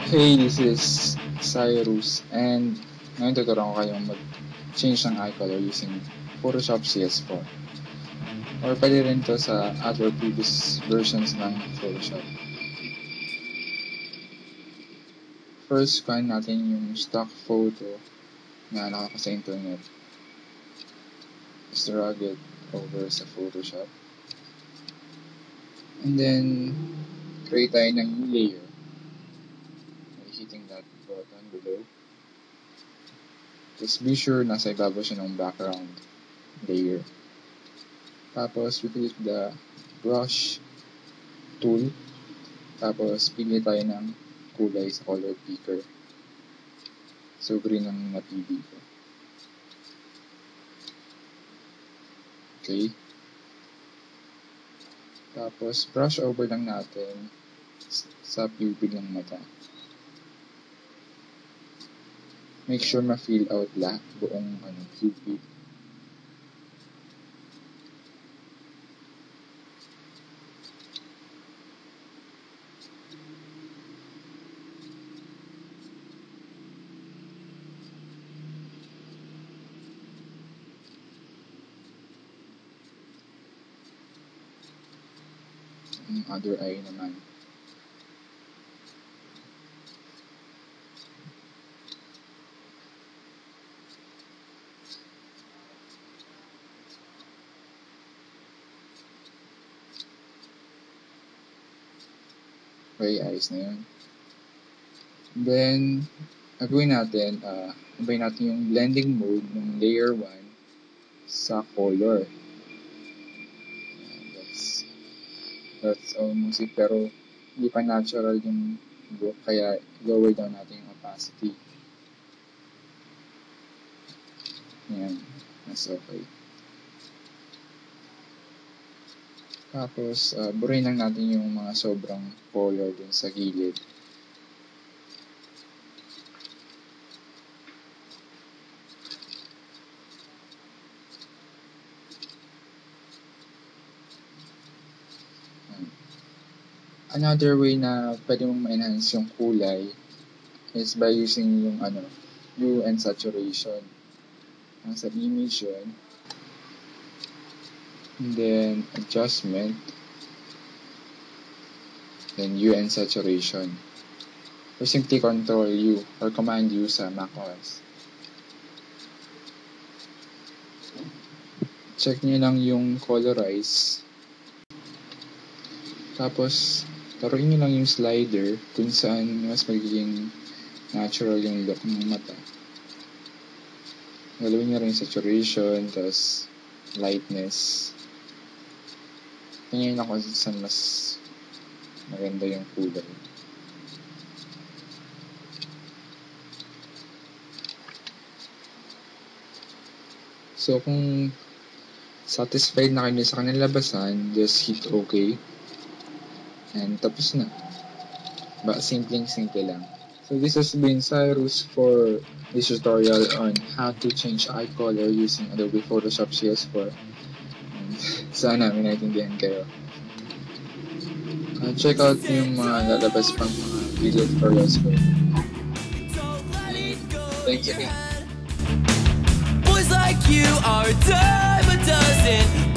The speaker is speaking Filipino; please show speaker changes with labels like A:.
A: Hey, this is Cyrus and ngayon tuturuan ko kayong mag-change ng eye color using Photoshop CS4 or pwede rin to sa other previous versions ng Photoshop. First, kuhanin natin yung stock photo na nakaka sa internet. Just drag it over sa Photoshop. And then, create tayo ng new layer. Hitting that button below. Just be sure nasa ibabaw siya ng background layer. Tapos, we click the brush tool. Tapos, pili tayo ng kulay sa color picker. So, green ang napili ko. Okay. Tapos, brush over lang natin sa pupil ng mata. Make sure ma-fill out buong pupil. Other eye naman. Okay, ayos na yun. Then, gagawin natin, yung blending mode ng layer 1 sa color. That's almost it, pero hindi pa natural yung look, kaya lower down natin yung opacity. Yan, mas okay. Tapos, burahin lang natin yung mga sobrang color dun sa gilid. Another way na pwede mong ma-enhance yung kulay is by using yung hue and saturation. Sa image yun. And then, adjustment. Then, hue and saturation. Or simply Control U or Command U sa macOS. Check nyo lang yung colorize. Tapos, taruin nyo lang yung slider kung saan mas magiging natural yung look ng mata. Galawin nyo rin yung saturation, tapos lightness. Tingnan nyo kung saan mas maganda yung kulay. So, kung satisfied na kayo sa kanilang labasan, just hit OK. And tapos na. Simple lang. So, this has been Cyrus for this tutorial on how to change eye color using Adobe Photoshop CS4. And sana may naintindihan kayo. Check out yung mga lalabas pang mga video tutorials ko. Thanks again.
B: Boys like you are a dime a dozen.